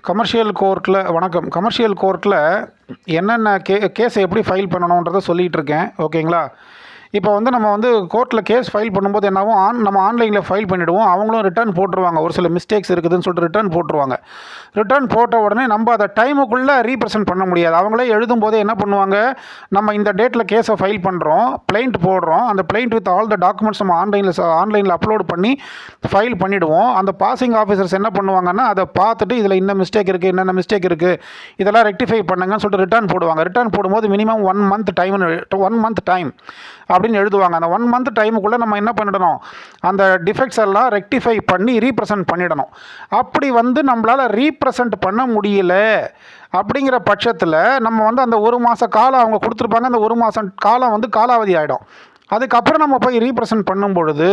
Commercial கோர்ட்டில் வணக்கம். Commercial கோர்ட்டில் என்னென்ன கேஸை எப்படி ஃபைல் பண்ணணுன்றதை சொல்லிகிட்டு இருக்கேன். ஓகேங்களா? இப்போ வந்து நம்ம வந்து கோர்ட்டில் கேஸ் ஃபைல் பண்ணும்போது என்னாகும், நம்ம ஆன்லைனில் ஃபைல் பண்ணிவிடுவோம். அவங்களும் ரிட்டர்ன் போட்டுருவாங்க. ஒரு சில மிஸ்டேக்ஸ் இருக்குதுன்னு சொல்லிட்டு ரிட்டர்ன் போட்டுருவாங்க. ரிட்டர்ன் போட்ட உடனே நம்ம அதை டைமுக்குள்ளே ரீப்ரசென்ட் பண்ண முடியாது. அவங்களே எழுதும்போது என்ன பண்ணுவாங்க, நம்ம இந்த டேட்டில் கேஸை ஃபைல் பண்ணுறோம், பிளைண்ட் போடுறோம், அந்த blind with all the documents நம்ம ஆன்லைனில் அப்லோட் பண்ணி ஃபைல் பண்ணிவிடுவோம். அந்த பாசிங் ஆஃபீஸர்ஸ் என்ன பண்ணுவாங்கன்னா, அதை பார்த்துட்டு இதில் இன்ன மிஸ்டேக் இருக்குது, என்னென்ன மிஸ்டேக் இருக்குது, இதெல்லாம் ரெக்டிஃபை பண்ணுங்கன்னு சொல்லிட்டு ரிட்டர்ன் போடுவாங்க. ரிட்டர்ன் போடும்போது மினிமம் 1 month டைம் அப்படின்னு எழுதுவாங்க. அந்த 1 month டைமுக்குள்ளே நம்ம என்ன பண்ணிடணும், அந்த டிஃபெக்ட்ஸ் எல்லாம் ரெக்டிஃபை பண்ணி ரீப்ரசென்ட் பண்ணிடணும். அப்படி வந்து நம்மளால் ரீப்ரசென்ட் பண்ண முடியல அப்படிங்கிற பட்சத்தில் நம்ம வந்து அந்த 1 மாத காலம் அவங்க கொடுத்துருப்பாங்க. அந்த 1 மாதம் காலம் வந்து காலாவதி ஆகிடும். அதுக்கப்புறம் நம்ம போய் ரீப்ரசென்ட் பண்ணும் பொழுது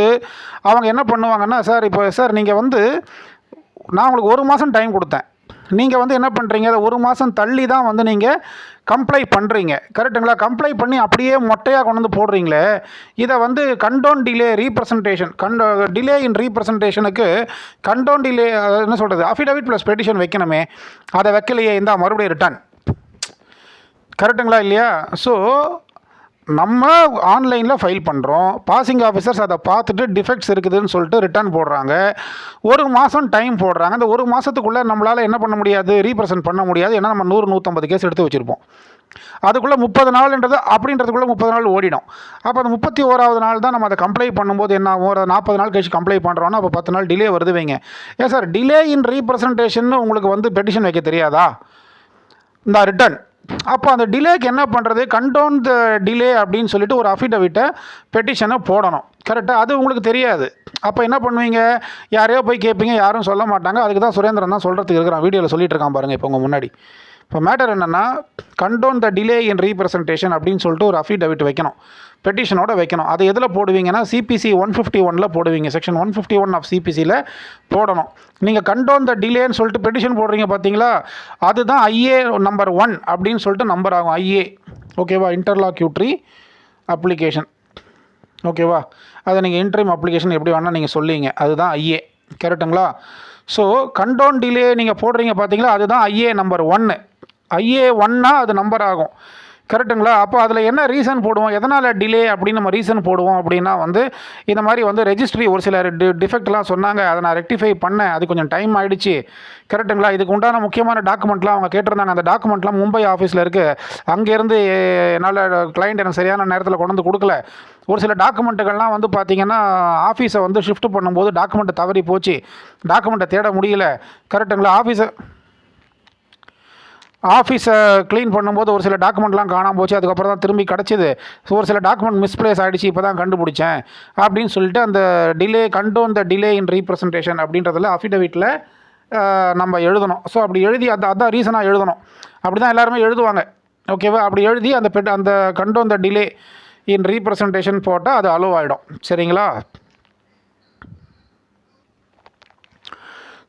அவங்க என்ன பண்ணுவாங்கன்னா, சார் நீங்கள் வந்து நான் உங்களுக்கு 1 மாதம் டைம் கொடுத்தேன், நீங்கள் வந்து என்ன பண்ணுறீங்க, அதை 1 மாதம் தள்ளி தான் வந்து நீங்கள் கம்ப்ளை பண்ணுறீங்க, கரெக்டுங்களா? கம்ப்ளை பண்ணி அப்படியே மொட்டையாக கொண்டு வந்து போடுறீங்களே, இதை வந்து condone delay representation delay in ரீப்ரசன்டேஷனுக்கு கண்டோன் டிலே என்ன சொல்கிறது, அஃபிடவிட் ப்ளஸ் பெட்டிஷன் வைக்கணுமே, அதை வைக்கலையே, இந்த மறுபடியும் ரிட்டர்ன், கரெக்டுங்களா இல்லையா? ஸோ நம்ம ஆன்லைனில் ஃபைல் பண்ணுறோம், பாசிங் ஆஃபீஸர்ஸ் அதை பார்த்துட்டு டிஃபெக்ட்ஸ் இருக்குதுன்னு சொல்லிட்டு ரிட்டர்ன் போடுறாங்க, 1 மாதம் டைம் போடுறாங்க. அந்த 1 மாதத்துக்குள்ளே நம்மளால் என்ன பண்ண முடியாது, ரீப்ரசென்ட் பண்ண முடியாது. ஏன்னா நம்ம 100-150 கேஸ் எடுத்து வச்சுருப்போம். அதுக்குள்ளே 30 நாள்ன்றது அப்படின்றதுக்குள்ளே 30 நாள் ஓடிடும். அப்போ அந்த 31வது நாள் தான் நம்ம அதை கம்ப்ளை பண்ணும்போது என்ன ஆகும், ஒரு 40 நாள் கழிச்சு கம்ப்ளை பண்ணுறோன்னா அப்போ 10 நாள் டிலே வருது வைங்க. ஏன் சார் டிலே இன் ரீப்ரசன்டேஷன் உங்களுக்கு வந்து பெட்டிஷன் வைக்க தெரியாதா, இந்த ரிட்டர்ன்? அப்போ அந்த டிலேக்கு என்ன பண்ணுறது, கண்டோன் த டிலே அப்படின்னு சொல்லிட்டு ஒரு அஃபிடவிட்டை பெட்டிஷனை போடணும், கரெக்டாக? அது உங்களுக்கு தெரியாது. அப்போ என்ன பண்ணுவீங்க, யாரையோ போய் கேட்பீங்க, யாரும் சொல்ல மாட்டாங்க. அதுக்கு தான் சுரேந்திரன் தான் சொல்கிறதுக்கு இருக்கிறான், வீடியோவில் சொல்லிட்டு இருக்கான் பாருங்கள் இப்போ உங்கள் முன்னாடி. இப்போ மேட்டர் என்னென்னா, canton the delay in representation அப்படின்னு சொல்லிட்டு ஒரு அஃபிடவிட் வைக்கணும், பெட்டிஷனோட வைக்கணும். அது எதில் போடுவீங்கன்னா சிபிசி 151 போடுவீங்க, செக்ஷன் 151 ஆஃப் சிபிசியில் போடணும். நீங்கள் கண்டோன் த டிலேன்னு சொல்லிட்டு பெட்டிஷன் போடுறீங்க பார்த்தீங்களா, அதுதான் ஐஏ நம்பர் 1 அப்படின்னு சொல்லிட்டு நம்பர் ஆகும். ஐஏ, ஓகேவா? இன்டர்லாக்யூட்ரி அப்ளிகேஷன், ஓகேவா? அதை நீங்கள் இன்ட்ரீம் அப்ளிகேஷன் எப்படி வேணால் நீங்கள் சொல்லிங்க, அதுதான் ஐஏ, கரெக்டுங்களா? ஸோ கண்டோன் டிலே நீங்கள் போடுறீங்க பார்த்தீங்களா, அதுதான் ஐஏ நம்பர் 1. ஐஏ 1னா அது நம்பர் ஆகும், கரெக்டுங்களா? அப்போ அதில் என்ன ரீசன் போடுவோம், எதனால் டிலே அப்படின்னு நம்ம ரீசன் போடுவோம் அப்படின்னா வந்து இந்த மாதிரி வந்து ரெஜிஸ்ட்ரி ஒரு சில டிஃபெக்ட்லாம் சொன்னாங்க, அதை நான் ரெக்டிஃபை பண்ணேன், அது கொஞ்சம் டைம் ஆகிடுச்சு, கரெக்டுங்களா? இதுக்கு உண்டான முக்கியமான டாக்குமெண்ட்லாம் அவங்க கேட்டிருந்தாங்க. அந்த டாக்குமெண்ட்லாம் மும்பை ஆஃபீஸில் இருக்குது, அங்கேருந்து என்னால் கிளைண்ட் எனக்கு சரியான நேரத்தில் கொண்டு வந்து கொடுக்கல. ஒரு சில டாக்குமெண்ட்டுகள்லாம் வந்து பார்த்திங்கன்னா ஆஃபீஸை வந்து ஷிஃப்ட் பண்ணும்போது டாக்குமெண்ட்டை தவறி போச்சு, டாக்குமெண்ட்டை தேட முடியல, கரெக்டுங்களா? ஆஃபீஸை க்ளீன் பண்ணும்போது ஒரு சில டாக்குமெண்ட்லாம் காணாமல் போச்சு, அதுக்கப்புறம் தான் திரும்பி கிடச்சிது. ஸோ ஒரு சில டாக்குமெண்ட் மிஸ்பிளேஸ் ஆகிடுச்சு, இப்போ தான் கண்டுபிடிச்சேன் அப்படின்னு சொல்லிட்டு அந்த delay condone the delay in representation அப்படின்றதில் அஃபிடவிட்டில் நம்ம எழுதணும். ஸோ அப்படி எழுதி அதான் ரீசனாக எழுதணும். அப்படி தான் எல்லாருமே எழுதுவாங்க, ஓகேவா? அப்படி எழுதி அந்த canton the delay in representation போட்டால் அது அலோவ் ஆகிடும், சரிங்களா?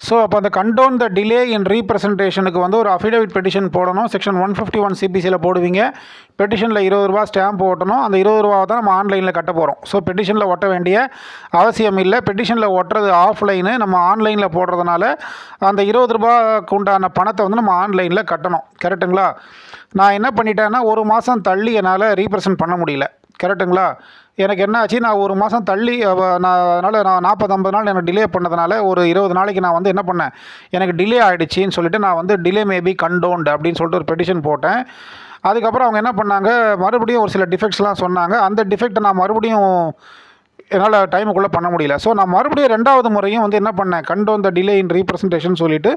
ஸோ அப்போ அந்த கண்டோன் த டிலே இன் ரீப்ரசன்டேஷனுக்கு வந்து ஒரு அஃபிடவிட் பெட்டிஷன் போடணும். செக்ஷன் 151 சிபிசியில் போடுவீங்க. பெட்டிஷனில் 20 ரூபா ஸ்டாம்ப் ஓட்டணும். அந்த 20 ரூபாவை தான் நம்ம ஆன்லைனில் கட்ட போகிறோம். ஸோ பெட்டிஷனில் ஒட்ட வேண்டிய அவசியம் இல்லை. பெட்டிஷனில் ஒட்டுறது ஆஃப்லைனு, நம்ம ஆன்லைனில் போடுறதுனால அந்த 20 ரூபாய்க்கு உண்டான பணத்தை வந்து நம்ம ஆன்லைனில் கட்டணும், கரெக்டுங்களா? நான் என்ன பண்ணிட்டேன்னா 1 மாதம் தள்ளி என்னால் ரீப்ரசன்ட் பண்ண முடியல, கரெக்டுங்களா? எனக்கு என்ன ஆச்சு, நான் 1 மாதம் தள்ளி அதனால் நான் 40-50 நாள் எனக்கு டிலே பண்ணதுனால ஒரு 20 நாளைக்கு நான் வந்து என்ன பண்ணேன், எனக்கு டிலே ஆகிடுச்சின்னு சொல்லிட்டு நான் வந்து டிலே மேபி கண்டோன்ட் அப்படின்னு சொல்லிட்டு ஒரு பெட்டிஷன் போட்டேன். அதுக்கப்புறம் அவங்க என்ன பண்ணாங்க, மறுபடியும் ஒரு சில டிஃபெக்ட்ஸ்லாம் சொன்னாங்க. அந்த டிஃபெக்ட்டை நான் மறுபடியும் என்னால் டைமுக்குள்ளே பண்ண முடியல. ஸோ நான் மறுபடியும் 2வது முறையும் வந்து என்ன பண்ணேன், canton the delay in representation சொல்லிவிட்டு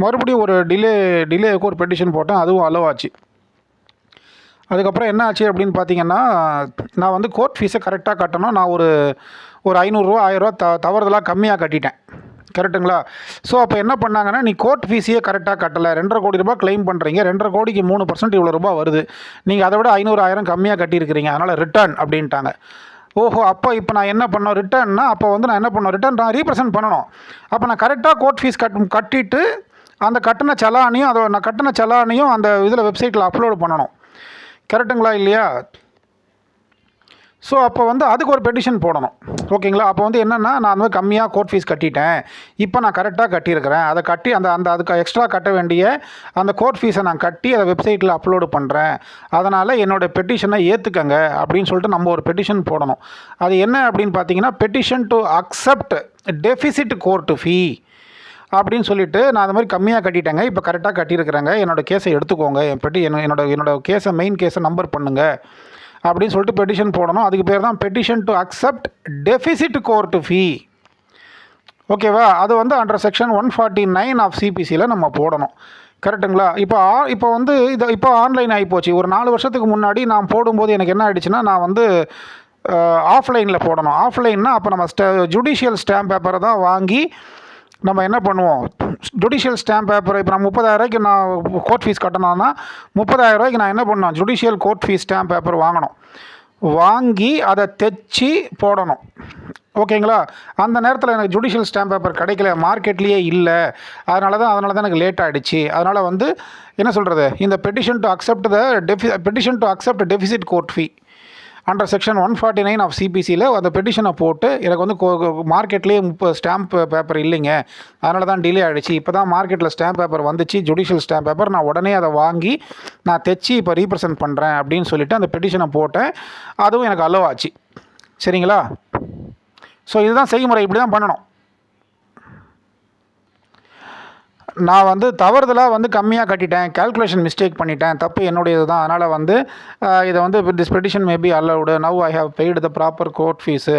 மறுபடியும் ஒரு டிலேவுக்கு ஒரு பெட்டிஷன் போட்டேன். அதுவும் அலோவ் ஆச்சு. அதுக்கப்புறம் என்ன ஆச்சு அப்படின்னு பார்த்தீங்கன்னா, நான் வந்து கோர்ட் ஃபீஸை கரெக்டாக கட்டணும். நான் ஒரு 500 ரூபா 1000 ரூபா தவறுதலாக கம்மியாக கட்டிட்டேன், கரெக்டுங்களா? ஸோ அப்போ என்ன பண்ணாங்கன்னா, நீ கோர்ட் ஃபீஸையே கரெக்டாக கட்டலை, 2.5 கோடி ரூபா கிளைம் பண்ணுறீங்க, 2.5 கோடிக்கு 3% இவ்வளோ ரூபா வருது, நீங்கள் அதை விட 500-1000 கம்மியாக கட்டியிருக்கிறீங்க, அதனால் ரிட்டர்ன் அப்படின்ட்டாங்க. ஓஹோ, அப்போ நான் என்ன பண்ணோம், ரிட்டர்ன்னா அப்போ வந்து நான் என்ன பண்ணோம், ரிட்டர்ன் நான் ரீப்ரசன்ட் பண்ணணும். அப்போ நான் கரெக்டாக கோர்ட் ஃபீஸ் கட்டிட்டு அந்த கட்டண சலானையும் அந்த இதில் வெப்சைட்டில் அப்லோடு பண்ணணும், கரெக்டுங்களா இல்லையா? ஸோ அப்போ வந்து அதுக்கு ஒரு பெட்டிஷன் போடணும். ஓகேங்களா? அப்போ வந்து என்னென்னா, நான் அந்த மாதிரி கம்மியாக கோர்ட் ஃபீஸ் கட்டிட்டேன், இப்போ நான் கரெக்டாக கட்டியிருக்கிறேன், அதை கட்டி அதுக்கு எக்ஸ்ட்ரா கட்ட வேண்டிய அந்த கோர்ட் ஃபீஸை நான் கட்டி அதை வெப்சைட்டில் அப்லோடு பண்ணுறேன், அதனால் என்னோடய பெட்டிஷனை ஏற்றுக்கங்க அப்படின்னு சொல்லிட்டு நம்ம ஒரு பெட்டிஷன் போடணும். அது என்ன அப்படின்னு பார்த்தீங்கன்னா, petition to accept deficit court ஃபீ அப்படின்னு சொல்லிட்டு, நான் அந்த மாதிரி கம்மியாக கட்டிட்டேங்க, இப்போ கரெக்டாக கட்டியிருக்கிறேங்க, என்னோடய கேஸை எடுத்துக்கோங்க, என்னோட கேஸை மெயின் கேஸை நம்பர் பண்ணுங்கள் அப்படின்னு சொல்லிட்டு பெட்டிஷன் போடணும். அதுக்கு பேர் தான் petition to accept deficit court ஃபீ. ஓகேவா? அது வந்து அண்டர் செக்ஷன் 149 ஆஃப் சிபிசியில் நம்ம போடணும். கரெக்டுங்களா? இப்போ வந்து இப்போ ஆன்லைன் ஆகிப்போச்சு. ஒரு 4 வருஷத்துக்கு முன்னாடி நான் போடும்போது எனக்கு என்ன ஆகிடுச்சுன்னா, நான் வந்து ஆஃப்லைனில் போடணும். ஆஃப்லைன்னா அப்போ நம்ம ஜுடிஷியல் ஸ்டாம்ப் பேப்பரை தான் வாங்கி நம்ம என்ன பண்ணுவோம், ஜுடிஷியல் ஸ்டாம்ப் பேப்பர் இப்போ நான் 30,000 நான் கோர்ட் ஃபீஸ் கட்டணும்னா 30,000 நான் என்ன பண்ணணும், judicial court fees stamp paper வாங்கணும், வாங்கி அதை தைச்சி போடணும். ஓகேங்களா? அந்த நேரத்தில் எனக்கு ஜுடிஷியல் ஸ்டாம்ப் பேப்பர் கிடைக்கல, மார்க்கெட்லேயே இல்லை, அதனால தான் எனக்கு லேட் ஆகிடுச்சு. அதனால் வந்து என்ன சொல்கிறது, இந்த petition to accept deficit court fee under section 149 of சிபிசியில் அந்த பெட்டிஷனை போட்டு, எனக்கு வந்து மார்க்கெட்லேயே ஸ்டாம்ப் பேப்பர் இல்லைங்க, அதனால தான் டிலே ஆகிடுச்சு, இப்போ தான் மார்க்கெட்டில் ஸ்டாம்ப் பேப்பர் வந்துச்சு, ஜுடிஷியல் ஸ்டாம்ப் பேப்பர், நான் உடனே அதை வாங்கி நான் தைச்சி இப்போ ரீப்ரசன்ட் பண்ணுறேன் அப்படின்னு சொல்லிவிட்டு அந்த பெட்டிஷனை போட்டேன். அதுவும் எனக்கு அலோவ் ஆச்சு. சரிங்களா? ஸோ இதுதான் செய்முறை, இப்படி தான் பண்ணணும். நான் வந்து தவறுதலாக வந்து கம்மியாக கட்டிட்டேன், கால்குலேஷன் மிஸ்டேக் பண்ணிட்டேன், தப்பு என்னுடையது தான், அதனால் வந்து இதை வந்து this petition may be allowed, now I have paid the proper court fees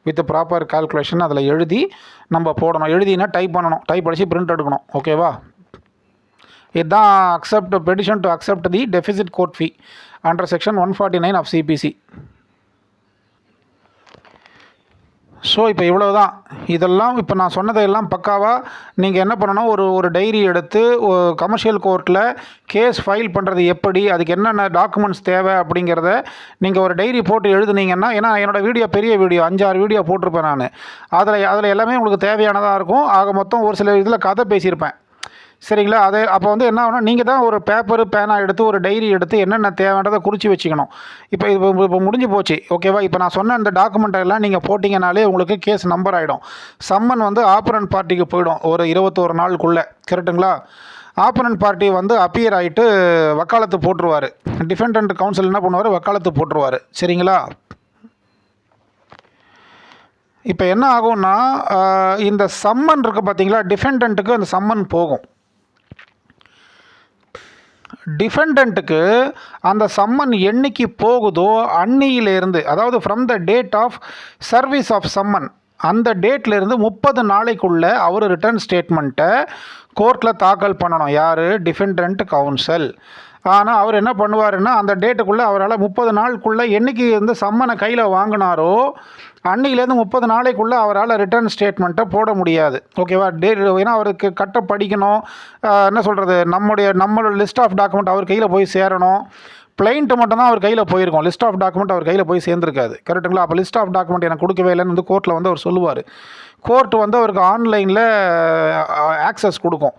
with proper calculation அதில் எழுதி நம்ம போடணும். எழுதினா டைப் பண்ணணும், டைப் அடித்து பிரிண்ட் எடுக்கணும். ஓகேவா? இதுதான் petition to accept the deficit court fee under section 149 of CPC. So இப்போ இவ்வளோ தான். இதெல்லாம் இப்போ நான் சொன்னதையெல்லாம் பக்காவாக நீங்கள் என்ன பண்ணணும், ஒரு டைரி எடுத்து கமர்ஷியல் கோர்ட்டில் கேஸ் ஃபைல் பண்ணுறது எப்படி, அதுக்கு என்னென்ன டாக்குமெண்ட்ஸ் தேவை அப்படிங்கிறத நீங்கள் ஒரு டைரி போட்டு எழுதுனீங்கன்னா, ஏன்னா என்னோடய வீடியோ பெரிய வீடியோ 5-6 வீடியோ போட்டிருப்பேன் நான், அதில் எல்லாமே உங்களுக்கு தேவையானதாக இருக்கும். ஆக மொத்தம் ஒரு சில இதில் கதை பேசியிருப்பேன். சரிங்களா? அப்போ வந்து என்ன ஆகுனா, நீங்கள் தான் ஒரு பேப்பரு பேனா எடுத்து ஒரு டைரி எடுத்து என்னென்ன தேவைன்றதை குறித்து வச்சுக்கணும். இப்போ முடிஞ்சு போச்சு. ஓகேவா? இப்போ நான் சொன்ன இந்த டாக்குமெண்ட்டெல்லாம் நீங்கள் போட்டிங்கனாலே உங்களுக்கு கேஸ் நம்பர் ஆகிடும். சம்மன் வந்து ஆப்பரண்ட் பார்ட்டிக்கு போயிடும் ஒரு 21 நாளுக்குள்ளே. கரெக்டுங்களா? ஆப்பரண்ட் பார்ட்டி வந்து அப்பியர் ஆகிட்டு வக்காலத்து போட்டுருவார். டிஃபெண்டன்ட் கவுன்சில் என்ன பண்ணுவார், வக்காலத்து போட்டுருவார். சரிங்களா? இப்போ என்ன ஆகும்னா, இந்த சம்மன் இருக்குது பார்த்தீங்களா, டிஃபெண்டன்ட்டுக்கு அந்த சம்மன் போகும். டிஃபெண்டன்ட்டுக்கு அந்த சம்மன் என்னைக்கு போகுதோ அன்னியிலேருந்து, அதாவது from the date of service of summon, அந்த டேட்லேருந்து 30 நாளைக்குள்ளே அவர் ரிட்டர்ன் ஸ்டேட்மெண்ட்டை கோர்ட்டில் தாக்கல் பண்ணணும். யார்? Defendant council. ஆனால் அவர் என்ன பண்ணுவாருன்னா, அந்த டேட்டுக்குள்ளே அவரால் 30 நாளுக்குள்ளே என்றைக்கு வந்து சம்மனை கையில் வாங்கினாரோ அன்றைக்கிலேருந்து 30 நாளைக்குள்ளே அவரால் ரிட்டர்ன் ஸ்டேட்மெண்ட்டை போட முடியாது. ஓகேவா? ஏன்னா அவருக்கு கட்ட படிக்கணும், என்ன சொல்கிறது, நம்மளோட லிஸ்ட் ஆஃப் டாக்குமெண்ட் அவர் கையில் போய் சேரணும். பிளைண்ட்டு மட்டும்தான் அவர் கையில் போயிருக்கோம், லிஸ்ட் ஆஃப் டாக்குமெண்ட் அவர் கையில் போய் சேர்ந்துருக்காது. கரெக்டுங்களா? அப்போ லிஸ்ட் ஆஃப் டாக்குமெண்ட் எனக்கு கொடுக்கவே இல்லைன்னு வந்து கோர்ட்டில் வந்து அவர் சொல்லுவார். கோர்ட்டு வந்து அவருக்கு ஆன்லைனில் ஆக்சஸ் கொடுக்கும்.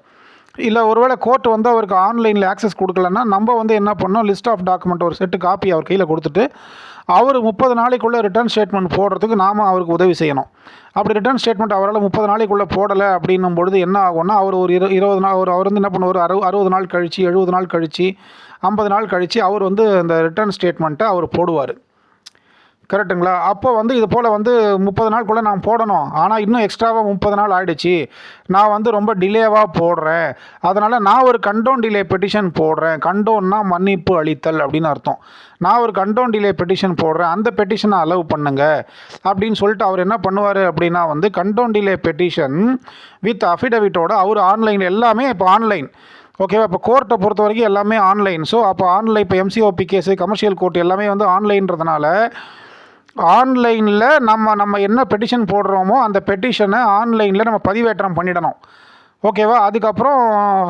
இல்லை ஒருவேளை கோர்ட் வந்து அவருக்கு ஆன்லைனில் ஆக்சஸ் கொடுக்கலன்னா நம்ம வந்து என்ன பண்ணோம், லிஸ்ட் ஆஃப் டாக்குமெண்ட் ஒரு செட்டு காப்பி அவர் கையில் கொடுத்துட்டு அவர் 30 நாளைக்குள்ளே ரிட்டர்ன் ஸ்டேட்மெண்ட் போடுறதுக்கு நாம் அவருக்கு உதவி செய்யணும். அப்படி ரிட்டர்ன் ஸ்டேட்மெண்ட் அவரால் 30 நாளைக்குள்ளே போடலை அப்படின்னும் பொழுது என்ன ஆகும்னா, அவர் ஒரு 20 நாள் அவர் வந்து என்ன பண்ணுவார், 60 நாள் கழித்து 70 நாள் கழித்து 50 நாள் கழித்து அவர் வந்து அந்த ரிட்டர்ன் ஸ்டேட்மெண்ட்டை அவர் போடுவார். கரெக்டுங்களா? அப்போ வந்து இது போல் வந்து 30 நாளுக்குள்ளே நான் போடணும், ஆனால் இன்னும் எக்ஸ்ட்ராவாக 30 நாள் ஆகிடுச்சு, நான் வந்து ரொம்ப டிலேவாக போடுறேன், அதனால் நான் ஒரு கண்டோன் டிலே பெட்டிஷன் போடுறேன். கண்டோன்னா மன்னிப்பு அளித்தல் அப்படின்னு அர்த்தம். நான் ஒரு கண்டோன் டிலே பெட்டிஷன் போடுறேன், அந்த பெட்டிஷனை அலோவ் பண்ணுங்க அப்படின்னு சொல்லிட்டு அவர் என்ன பண்ணுவார் அப்படின்னா, வந்து கண்டோன் டிலே பெட்டிஷன் வித் அஃபிடவிட்டோட அவர் ஆன்லைன், எல்லாமே இப்போ ஆன்லைன். ஓகேவா? இப்போ கோர்ட்டை பொறுத்த வரைக்கும் எல்லாமே ஆன்லைன். ஸோ அப்போ ஆன்லைன், இப்போ எம்சிஓபி கேஸு, கமர்ஷியல் கோர்ட் எல்லாமே வந்து ஆன்லைன்றதுனால ஆன்லைனில் நம்ம என்ன பெட்டிஷன் போடுறோமோ அந்த பெட்டிஷனை ஆன்லைனில் நம்ம பதிவேற்றம் பண்ணிடணும். ஓகேவா? அதுக்கப்புறம்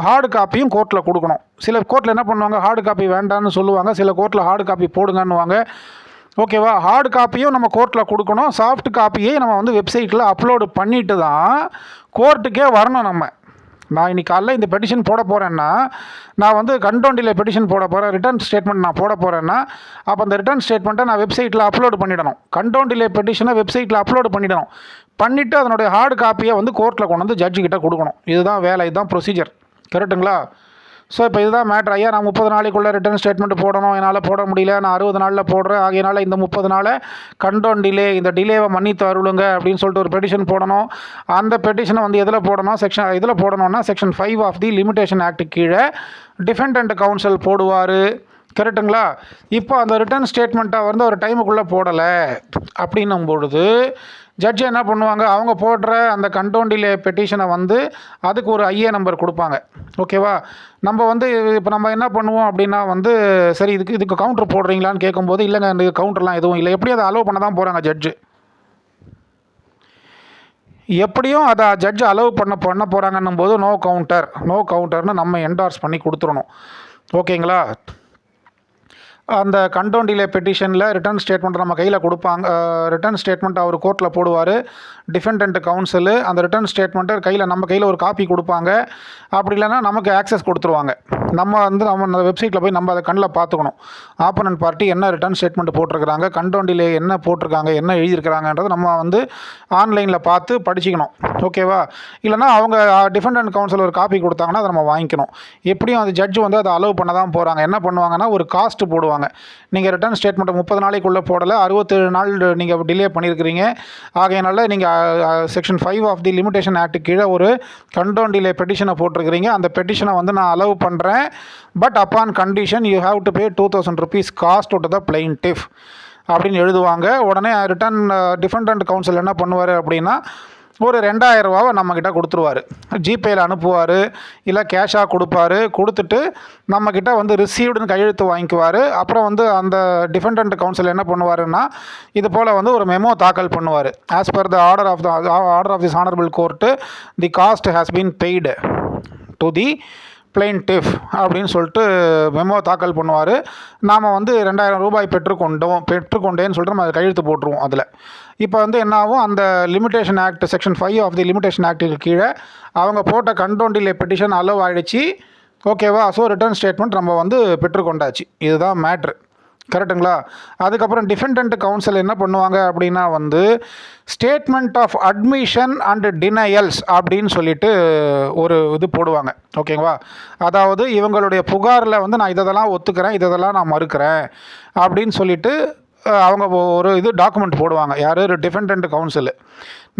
ஹார்டு காப்பியும் கோர்ட்டில் கொடுக்கணும். சில கோர்ட்டில் என்ன பண்ணுவாங்க, ஹார்டு காப்பி வேண்டான்னு சொல்லுவாங்க, சில கோர்ட்டில் ஹார்டு காப்பி போடுங்கன்னுவாங்க. ஓகேவா? ஹார்டு காப்பியும் நம்ம கோர்ட்டில் கொடுக்கணும், சாஃப்ட் காப்பியை நம்ம வந்து வெப்சைட்டில் அப்லோடு பண்ணிட்டு தான் கோர்ட்டுக்கே வரணும் நம்ம. நான் இன்னைக்கு காலைல இந்த பெட்டிஷன் போட போகிறேன்னா, நான் வந்து கண்டோன் டிலே பெட்டிஷன் போட போகிறேன், ரிட்டர்ன் ஸ்டேட்மெண்ட் நான் போட போகிறேன்னா, அப்போ அந்த ரிட்டர்ன் ஸ்டேட்மெண்ட்டை நான் வெப்சைட்டில் அப்லோட் பண்ணிடணும். கண்டோன் டிலே பெட்டிஷனை வெப்சைட்டில் அப்லோட் பண்ணிடணும். பண்ணிவிட்டு அதனுடைய ஹார்டு காப்பியை வந்து கோர்ட்டில் கொண்டு வந்து ஜட்ஜு கிட்ட கொடுக்கணும். இதுதான் வேலை, இதுதான் ப்ரொசீஜர். கரெக்டுங்களா? ஸோ இப்போ இதுதான் மேட்ரு. ஐயா, நான் 30 நாளைக்குள்ளே ரிட்டர்ன் ஸ்டேட்மெண்ட் போடணும், என்னால் போட முடியல, நான் 60 நாளில் போடுறேன், ஆகையினால இந்த 30 நாளை கண்டோன் டிலே, இந்த டிலேவை மன்னித்து அருளுங்க அப்படின்னு சொல்லிட்டு ஒரு பெட்டிஷன் போடணும். அந்த பெட்டிஷனை வந்து எதில் போடணும், இதில் போடணும்னா section 5 of the limitation act கீழே டிஃபெண்டன்ட் கவுன்சில் போடுவார். கரெக்டுங்களா? இப்போ அந்த ரிட்டர்ன் ஸ்டேட்மெண்ட்டை வந்து ஒரு டைமுக்குள்ளே போடலை அப்படின்னும் பொழுது ஜட்ஜு என்ன பண்ணுவாங்க, அவங்க போடுற அந்த கண்டோன் டிலே பெட்டிஷனை வந்து அதுக்கு ஒரு ஐஏ நம்பர் கொடுப்பாங்க. ஓகேவா? நம்ம வந்து இப்போ நம்ம என்ன பண்ணுவோம் அப்படின்னா வந்து, சரி இதுக்கு கவுண்டர் போடுறீங்களான்னு கேட்கும்போது, இல்லைங்க இந்த கவுண்டர்லாம் எதுவும் இல்லை, எப்படியும் அதை அலோவ் பண்ண தான் போகிறாங்க ஜட்ஜு. எப்படியும் அதை ஜட்ஜு அலோவ் பண்ண போகிறாங்கன்னும் போது நோ கவுண்டர்னு நம்ம என்டார்ஸ் பண்ணி கொடுத்துடணும். ஓகேங்களா? அந்த கண்டோன் டிலே பெட்டிஷனில் ரிட்டர்ன் ஸ்டேட்மெண்ட் நம்ம கையில் கொடுப்பாங்க. ரிட்டர்ன் ஸ்டேட்மெண்ட் அவர் கோர்ட்டில் போடுவார். டிஃபெண்டன்ட் கவுன்சிலு அந்த ரிட்டர்ன் ஸ்டேட்மெண்ட்டை நம்ம கையில் ஒரு காப்பி கொடுப்பாங்க. அப்படி இல்லைன்னா நமக்கு ஆக்சஸ் கொடுத்துருவாங்க. நம்ம வெப்சைட்டில் போய் நம்ம அதை கண்ணில் பார்த்துக்கணும். ஆப்போனன்ட் பார்ட்டி என்ன ரிட்டர்ன் ஸ்டேட்மெண்ட் போட்டிருக்கிறாங்க, கண்டோன் டிலே என்ன போட்டிருக்காங்க, என்ன எழுதியிருக்கிறாங்கன்றது நம்ம வந்து ஆன்லைனில் பார்த்து படிச்சிக்கணும். ஓகேவா? இல்லைனா அவங்க டிஃபெண்டன்ட் கவுன்சில் ஒரு காப்பி கொடுத்தாங்கன்னா அதை நம்ம வாங்கிக்கணும். எப்படியும் அந்த ஜட்ஜு வந்து அதை அலோவ் பண்ண தான் போகிறாங்க. என்ன பண்ணுவாங்கன்னா, ஒரு காஸ்ட்டு போடுவாங்க. நீங்கள் ரிட்டர்ன் ஸ்டேட்மெண்ட்டை 30 நாளைக்குள்ளே போடலை, 67 நாள் நீங்கள் டிலே பண்ணியிருக்கிறீங்க, ஆகையினால நீங்கள் section 5 of the limitation act கீழே ஒரு கண்டோன் டிலே பெட்டிஷனை போட்டிருக்கிறீங்க. அந்த பெட்டிஷனை வந்து நான் அலோவ் பண்ணுறேன், but upon condition you have to pay 2000 rupees cost to the plaintiff அப்படின்னு எழுதுவாங்க. உடனே ரிட்டர்ன் டிஃபெண்டன்ட் கவுன்சில் என்ன பண்ணுவார் அப்படின்னா, ஒரு 2000 ரூபாவை நம்மக்கிட்ட கொடுத்துருவார். ஜிபேயில் அனுப்புவார், இல்லை கேஷாக கொடுப்பாரு. கொடுத்துட்டு நம்மக்கிட்ட வந்து ரிசீவ்டுன்னு கையெழுத்து வாங்கிக்குவார். அப்புறம் வந்து அந்த டிஃபெண்டன்ட் கவுன்சில் என்ன பண்ணுவாருன்னா, இது போல் வந்து ஒரு மெமோ தாக்கல் பண்ணுவார். As per the order of this honourable court the cost has been paid to the plaintiff அப்படின்னு சொல்லிட்டு மெமோ தாக்கல் பண்ணுவார். நாம் வந்து 2000 ரூபாய் பெற்றுக்கொண்டேன்னு சொல்லிட்டு நம்ம கையெழுத்து போட்டுருவோம் அதில். இப்போ வந்து என்ன ஆகும், அந்த limitation act section 5 of the limitation ஆக்டுக்கு கீழே அவங்க போட்ட கண்டோன் டிலே பெட்டிஷன் அலோவ் ஆகிடுச்சு. ஓகேவா? ஸோ ரிட்டர்ன் ஸ்டேட்மெண்ட் நம்ம வந்து பெற்றுக்கொண்டாச்சு. இதுதான் மேட்ரு. கரெக்டுங்களா? அதுக்கப்புறம் டிஃபெண்டன்ட் கவுன்சில் என்ன பண்ணுவாங்க அப்படின்னா வந்து, statement of admission and denials அப்படின்னு சொல்லிட்டு ஒரு இது போடுவாங்க. ஓகேங்களா? அதாவது இவங்களுடைய புகாரில் வந்து நான் இதெல்லாம் ஒத்துக்கிறேன், இதெல்லாம் நான் மறுக்கிறேன் அப்படின்னு சொல்லிட்டு அவங்க ஒரு டாக்குமெண்ட் போடுவாங்க. யார்? Defendant counsel.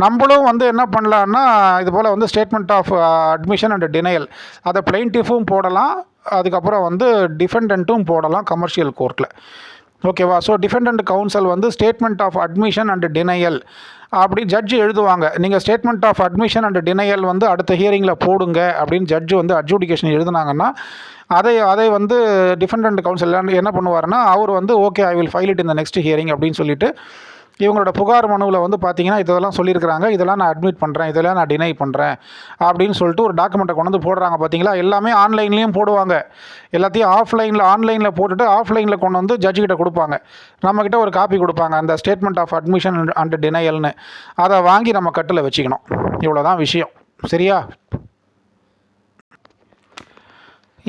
நம்மளும் வந்து என்ன பண்ணலான்னா, இது போல் வந்து statement of admission and denial அதை பிளைன்டிஃபும் போடலாம், அதுக்கப்புறம் வந்து டிஃபெண்டன்ட்டும் போடலாம் கமர்ஷியல் கோர்ட்டில். ஓகேவா? ஸோ டிஃபெண்டன்ட் கவுன்சில் வந்து statement of admission and denial அப்படி ஜட்ஜு எழுதுவாங்க. நீங்கள் statement of admission and denial வந்து அடுத்த ஹியரிங்கில் போடுங்க அப்படின்னு ஜட்ஜு வந்து அட்ஜுடிகேஷன் எழுதுனாங்கன்னா, அதை வந்து டிஃபெண்டன்ட் கவுன்சில் என்ன பண்ணுவார்னா, அவர் வந்து okay I will file it in the next hearing அப்படின்னு சொல்லிட்டு, இவங்களோட புகார் மனுவில் வந்து பார்த்தீங்கன்னா இதெல்லாம் சொல்லியிருக்கிறாங்க, இதெல்லாம் நான் அட்மிட் பண்ணுறேன், இதெல்லாம் நான் டினை பண்ணுறேன் அப்படின்னு சொல்லிட்டு ஒரு டாக்குமெண்ட்டை கொண்டு வந்து போடுறாங்க. பார்த்தீங்களா? எல்லாமே ஆன்லைன்லேயும் போடுவாங்க, எல்லாத்தையும் ஆன்லைனில் போட்டுட்டு ஆஃப்லைனில் கொண்டு வந்து ஜட்ஜுக்கிட்ட கொடுப்பாங்க. நம்மக்கிட்ட ஒரு காப்பி கொடுப்பாங்க, அந்த ஸ்டேட்மெண்ட் ஆஃப் அட்மிஷன் அண்ட் டினையல்னு. அதை வாங்கி நம்ம கட்டில் வச்சுக்கணும். இவ்வளோதான் விஷயம். சரியா?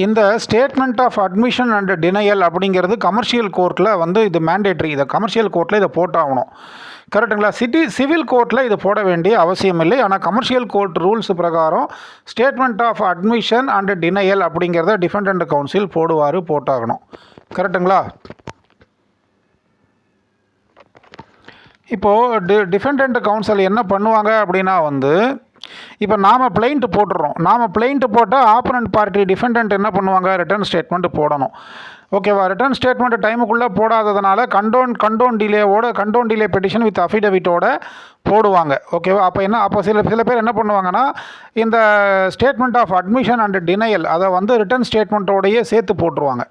இந்த statement of admission and denial அப்படிங்கிறது கமர்ஷியல் கோர்ட்டில் வந்து இது மேண்டேட்ரி. இதை கமர்ஷியல் கோர்ட்டில் இதை போட்டாகணும். கரெக்டுங்களா? சிவில் கோர்ட்டில் இது போட வேண்டிய அவசியம் இல்லை. ஆனால் கமர்ஷியல் கோர்ட் ரூல்ஸ் பிரகாரம் statement of admission and denial அப்படிங்கிறத டிஃபெண்டன்ட் கவுன்சில் போட்டாகணும். கரெக்டுங்களா? இப்போது டிஃபெண்டன்ட் கவுன்சில் என்ன பண்ணுவாங்க அப்படின்னா வந்து, இப்போ நாம் பிளைண்ட் போட்டுடுறோம். நாம் பிளைண்ட் போட்டால் ஆப்போனன்ட் பார்ட்டி டிஃபெண்டன்ட் என்ன பண்ணுவாங்க, ரிட்டர்ன் ஸ்டேட்மெண்ட் போடணும். ஓகேவா? ரிட்டர்ன் ஸ்டேட்மெண்ட் டைமுக்குள்ளே போடாததுனால கண்டோன் டிலே பெட்டிஷன் வித் அஃபிடவிட்டோட போடுவாங்க. ஓகேவா? அப்போ சில பேர் என்ன பண்ணுவாங்கன்னா, இந்த statement of admission and denial அதை வந்து ரிட்டர்ன் ஸ்டேட்மெண்ட்டோடையே சேர்த்து போட்டுருவாங்க.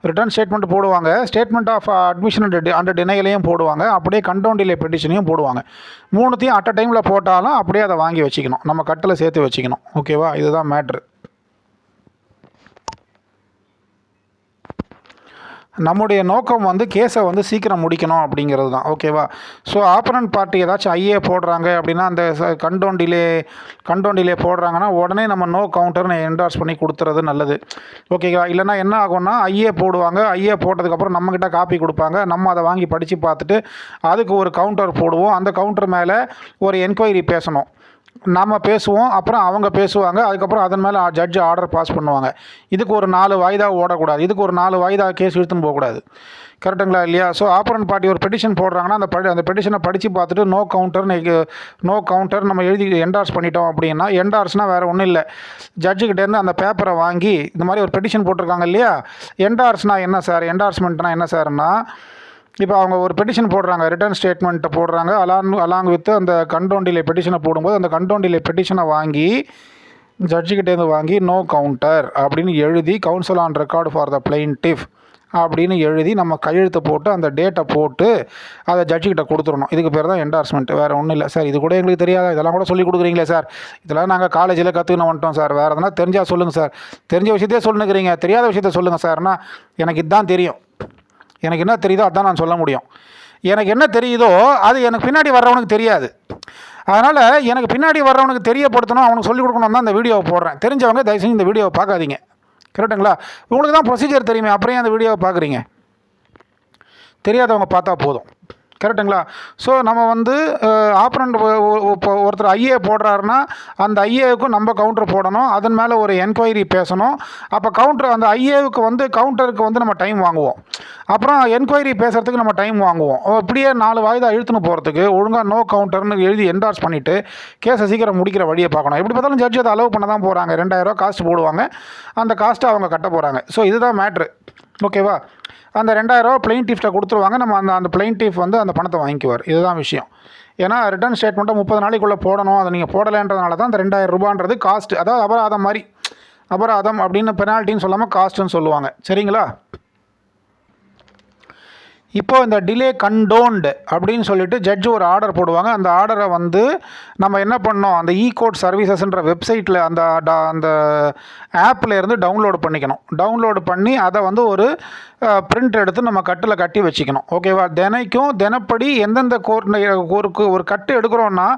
ரிட்டர்ன் ஸ்டேட்மெண்ட் போடுவாங்க, ஸ்டேட்மெண்ட் ஆஃப் அட்மிஷன் அண்ட் டினையலையும் போடுவாங்க, அப்படியே கண்டோன் டிலே பெட்டிஷனையும் போடுவாங்க. மூணுத்தையும் அட் அ டைமில் போட்டாலும் அப்படியே அதை வாங்கி வச்சுக்கணும், நம்ம கட்டில் சேர்த்து வச்சுக்கணும். ஓகேவா? இதுதான் மேட்ரு. நம்முடைய நோக்கம் வந்து கேஸை வந்து சீக்கிரம் முடிக்கணும் அப்படிங்கிறது தான். ஓகேவா? ஸோ ஆப்பனன்ட் பார்ட்டி ஏதாச்சும் ஐஏ போடுறாங்க அப்படின்னா, அந்த கண்டோன் டிலே போடுறாங்கன்னா உடனே நம்ம நோ கவுண்டர்னு என்டார்ஸ் பண்ணி கொடுத்துறது நல்லது. ஓகேவா? இல்லைனா என்ன ஆகும்னா, ஐஏ போடுவாங்க. ஐஏ போட்டதுக்கப்புறம் நம்மக்கிட்ட காப்பி கொடுப்பாங்க. நம்ம அதை வாங்கி படித்து பார்த்துட்டு அதுக்கு ஒரு கவுண்டர் போடுவோம். அந்த கவுண்டர் மேலே ஒரு என்கொயரி பேசணும். நம்ம பேசுவோம், அப்புறம் அவங்க பேசுவாங்க. அதுக்கப்புறம் அதன் மேலே ஜட்ஜ் ஆர்டர் பாஸ் பண்ணுவாங்க. இதுக்கு ஒரு 4 வாய்தா ஓடக்கூடாது. இதுக்கு ஒரு 4 வாய்தா கேஸ் இழுத்துன்னு போகக்கூடாது. கரெக்டுங்களா இல்லையா? ஸோ ஆப்பரண்ட் பார்ட்டி ஒரு பெட்டிஷன் போடுறாங்கன்னா அந்த பெட்டிஷனை படித்து பார்த்துட்டு நோ கவுண்டர் நம்ம எழுதி என்டார்ஸ் பண்ணிட்டோம் அப்படின்னா, என்டார்ஸ்னால் வேறு ஒன்றும் இல்லை, ஜட்ஜுக்கிட்டேருந்து அந்த பேப்பரை வாங்கி இந்த மாதிரி ஒரு பெட்டிஷன் போட்டிருக்காங்க இல்லையா, என்டார்ஸ்னால் என்ன சார், என்டார்ஸ்மெண்ட்னா என்ன சார்னா, இப்போ அவங்க ஒரு பெட்டிஷன் போடுறாங்க, ரிட்டர்ன் ஸ்டேட்மெண்ட்டை போடுறாங்க, அலாங் வித் அந்த கண்டோன் டிலே பெட்டிஷனை போடும்போது அந்த கண்டோன் டிலே பெட்டிஷனை வாங்கி ஜட்ஜுக்கிட்டேருந்து வாங்கி நோ கவுண்டர் அப்படின்னு எழுதி council on record for the plaintiff அப்படின்னு எழுதி நம்ம கையெழுத்து போட்டு அந்த டேட்டை போட்டு அதை ஜட்ஜுக்கிட்ட கொடுத்துடணும். இதுக்கு பேர் தான் என்டார்ஸ்மெண்ட், வேறு ஒன்றும் இல்லை. சார் இது கூட எங்களுக்கு தெரியாதா, இதெல்லாம் கூட சொல்லி கொடுக்குறீங்களே சார், இதெல்லாம் நாங்கள் காலேஜில் கற்றுக்கணும் வந்துட்டோம் சார், வேறு எதனா தெரிஞ்சால் சொல்லுங்கள் சார், தெரிஞ்ச விஷயத்தையே சொல்லுங்கிறீங்க, தெரியாத விஷயத்த சொல்லுங்கள் சார்னா, எனக்கு இதுதான் தெரியும், எனக்கு என்ன தெரியுதோ அதான் நான் சொல்ல முடியும். எனக்கு என்ன தெரியுதோ அது எனக்கு பின்னாடி வர்றவனுக்கு தெரியாது. அதனால் எனக்கு பின்னாடி வர்றவனுக்கு தெரியப்படுத்தணும், அவனுக்கு சொல்லிக் கொடுக்கணும் தான் இந்த வீடியோவை போடுறேன். தெரிஞ்சவங்க தயவு செஞ்சு இந்த வீடியோவை பார்க்காதீங்க. கரெக்டுங்களா? உங்களுக்கு தான் ப்ரொசீஜர் தெரியுமே, அப்புறம் ஏன் அந்த வீடியோவை பார்க்குறீங்க? தெரியாதவங்க பார்த்தா போதும். கரெக்டுங்களா? ஸோ நம்ம வந்து ஆப்பரண்ட் ஒருத்தர் ஐஏ போடுறாருன்னா அந்த ஐஏவுக்கும் நம்ம கவுண்டர் போடணும், அதன் மேலே ஒரு என்கொயரி பேசணும். அப்போ அந்த ஐஏவுக்கு வந்து கவுண்டருக்கு வந்து நம்ம டைம் வாங்குவோம், அப்புறம் என்கொயரி பேசுகிறதுக்கு நம்ம டைம் வாங்குவோம். இப்படியே 4 வாய்தா இழுத்துன்னு போகிறதுக்கு ஒழுங்காக நோ கவுண்டர்னு எழுதி என்டார்ஸ் பண்ணிவிட்டு கேஸை சீக்கிரம் முடிக்கிற வழியை பார்க்கணும். எப்படி பார்த்தாலும் ஜட்ஜ் அதை அலோவ் பண்ண தான் போகிறாங்க. 2000 காஸ்ட் போடுவாங்க, அந்த காஸ்ட்டை அவங்க கட்ட போகிறாங்க. ஸோ இதுதான் மேட்ரு. ஓகேவா? அந்த 2000 பிளைன்டிஃப்ட்டை கொடுத்துருவாங்க, நம்ம அந்த பிளைன்டிஃப் வந்து அந்த பணத்தை வாங்கிக்குவார். இதுதான் விஷயம். ஏன்னா ரிட்டர்ன் ஸ்டேட்மெண்ட்டை 30 நாளைக்குள்ளே போடணும், அதை நீங்கள் போடலைன்றதுனால தான் அந்த 2000 ரூபான்றது காஸ்ட், அதாவது அபராதம் மாதிரி, அபராதம் அப்படின்னு பெனால்ட்டின்னு சொல்லாமல் காஸ்ட்டுன்னு சொல்லுவாங்க. சரிங்களா? இப்போது இந்த டிலே கண்டோன்டு அப்படின்னு சொல்லிட்டு ஜட்ஜ் ஒரு ஆர்டர் போடுவாங்க. அந்த ஆர்டரை வந்து நம்ம என்ன பண்ணோம், அந்த கோர்ட் சர்வீசஸ்ன்ற வெப்சைட்டில் அந்த ஆப்பில் இருந்து டவுன்லோடு பண்ணிக்கணும். டவுன்லோடு பண்ணி அதை வந்து ஒரு பிரிண்ட் எடுத்து நம்ம கட்டில் கட்டி வச்சுக்கணும். ஓகேவா? தினப்படி எந்தெந்த ஒரு கட்டு எடுக்கிறோன்னா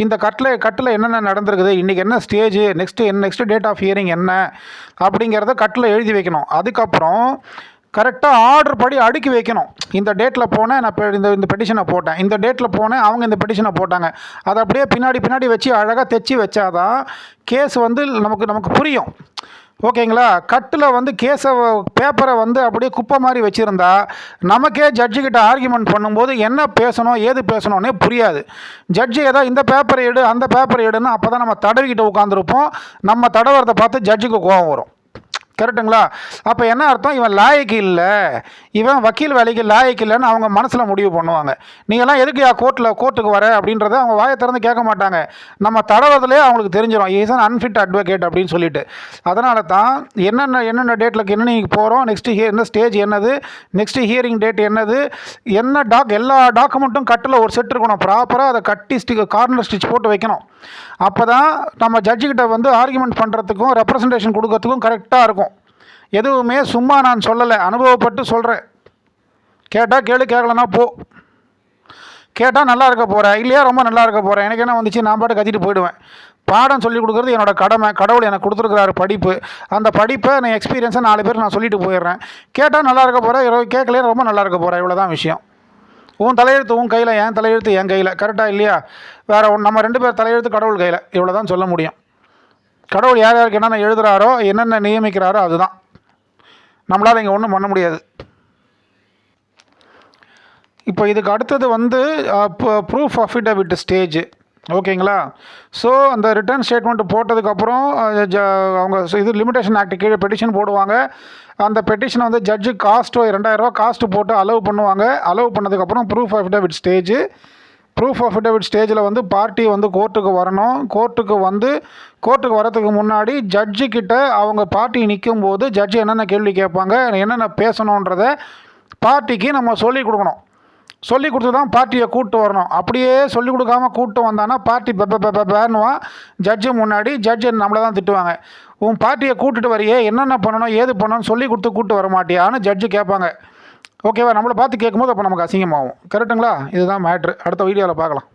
இந்த கட்டில் என்னென்ன நடந்திருக்குது, இன்றைக்கி என்ன stage, next date of hearing என்ன அப்படிங்கிறத கட்டில் எழுதி வைக்கணும். அதுக்கப்புறம் கரெக்டாக ஆர்டர் படி அடுக்கி வைக்கணும். இந்த டேட்டில் போனேன், நான் இந்த பெட்டிஷனை போட்டேன், இந்த டேட்டில் போனேன், அவங்க இந்த பெட்டிஷனை போட்டாங்க, அதை அப்படியே பின்னாடி வச்சு அழகாக தைச்சி வச்சாதான் கேஸ் வந்து நமக்கு புரியும். ஓகேங்களா? கட்டில் வந்து பேப்பரை வந்து அப்படியே குப்பை மாதிரி வச்சுருந்தா நமக்கே ஜட்ஜுக்கிட்ட ஆர்கியூமெண்ட் பண்ணும்போது என்ன பேசணும் ஏது பேசணும்னே புரியாது. ஜட்ஜு ஏதாவது இந்த பேப்பரை எடு அந்த பேப்பரை எடுன்னு அப்போ தான் நம்ம தடவிக்கிட்ட உட்காந்துருப்போம். நம்ம தடவுறதை பார்த்து ஜட்ஜுக்கு கோபம் வரும். கரெக்டுங்களா? அப்போ என்ன அர்த்தம், இவன் லாயக்கு இல்லை, இவன் வக்கீல் வேலைக்கு லாயக்கு இல்லைன்னு அவங்க மனசில் முடிவு பண்ணுவாங்க. நீங்கள்லாம் எதுக்கு கோர்ட்டுக்கு வர அப்படின்றத அவங்க வாயை திறந்து கேட்க மாட்டாங்க. நம்ம தடவதிலே அவங்களுக்கு தெரிஞ்சிடும், இஸ் அன் அன்ஃபிட் அட்வொகேட் அப்படின்னு சொல்லிட்டு. அதனால தான் என்னென்ன டேட்டில் நீங்கள் போகிறோம், என்ன ஸ்டேஜ் என்னது, நெக்ஸ்ட்டு ஹியரிங் டேட் என்னது, எல்லா டாக்குமெண்ட்டும் கட்டில் ஒரு செட் இருக்கணும். ப்ராப்பராக அதை கட்டி கார்னர் ஸ்டிச் போட்டு வைக்கணும். அப்போ தான் நம்ம ஜட்ஜுக்கிட்ட வந்து ஆர்கியூமெண்ட் பண்ணுறதுக்கும் ரெப்ரசன்டேஷன் கொடுக்கறதுக்கும் கரெக்டாக இருக்கும். எதுவுமே சும்மா நான் சொல்லலை, அனுபவப்பட்டு சொல்கிறேன். கேட்டால் கேளு, கேட்கலன்னா போ. கேட்டால் நல்லா இருக்க போகிறேன், இல்லையா ரொம்ப நல்லா இருக்க போகிறேன், எனக்கு என்ன வந்துச்சு, நான் பாட்டு கத்திட்டு போயிடுவேன். பாடம் சொல்லிக் கொடுக்குறது என்னோடய கடமை. கடவுள் எனக்கு கொடுத்துருக்குறாரு படிப்பு, அந்த படிப்பை நான் எக்ஸ்பீரியன்ஸை 4 பேர் நான் சொல்லிட்டு போயிடுறேன். கேட்டால் நல்லா இருக்க போகிறேன், கேட்கலையே ரொம்ப நல்லா இருக்க போகிறேன். இவ்வளோ தான் விஷயம். உன் தலையெழுத்து உன் கையில், என் தலையெழுத்து என் கையில். கரெக்டாக இல்லையா? வேறு நம்ம 2 பேர் தலையெழுத்து கடவுள் கையில். இவ்வளோ தான் சொல்ல முடியும். கடவுள் யாருக்கு என்னென்ன எழுதுகிறாரோ, என்னென்ன நியமிக்கிறாரோ அதுதான். நம்மளால் இங்கே ஒன்றும் பண்ண முடியாது. இப்போ இதுக்கு அடுத்தது வந்து ப்ரூஃப் அஃபிடவிட் ஸ்டேஜ். ஓகேங்களா? ஸோ அந்த ரிட்டர்ன் ஸ்டேட்மெண்ட் போட்டதுக்கப்புறம் அவங்க இது லிமிடேஷன் ஆக்ட் கீழே பெட்டிஷன் போடுவாங்க. அந்த பெட்டிஷனை வந்து ஜட்ஜு 2000 காஸ்ட்டு போட்டு அலோவ் பண்ணுவாங்க. அலோவ் பண்ணதுக்கப்புறம் ப்ரூஃப் அஃபிடவிட் ஸ்டேஜில் வந்து பார்ட்டி வந்து கோர்ட்டுக்கு வரணும். கோர்ட்டுக்கு வரதுக்கு முன்னாடி ஜட்ஜுக்கிட்ட அவங்க பார்ட்டி நிற்கும்போது ஜட்ஜு என்னென்ன கேள்வி கேட்பாங்க, என்னென்ன பேசணுன்றதை பார்ட்டிக்கு நம்ம சொல்லிக் கொடுக்கணும். சொல்லி கொடுத்து தான் பார்ட்டியை கூப்பிட்டு வரணும். அப்படியே சொல்லிக் கொடுக்காமல் கூப்பிட்டு வந்தானா பார்ட்டி பேனுவான் ஜட்ஜு முன்னாடி. ஜட்ஜு நம்மளை தான் திட்டுவாங்க. உன் பார்ட்டியை கூப்பிட்டுட்டு வரையே என்னென்ன பண்ணணும் ஏது பண்ணணும்னு சொல்லி கொடுத்து கூப்பிட்டு வர மாட்டியான்னு ஜட்ஜு கேட்பாங்க. ஓகேவா? நம்மளை பார்த்து கேட்கும்போது அப்போ நமக்கு அசிங்கமாகும். கரெக்டுங்களா? இதுதான் மேட்ரு. அடுத்த வீடியோவில் பார்க்கலாம்.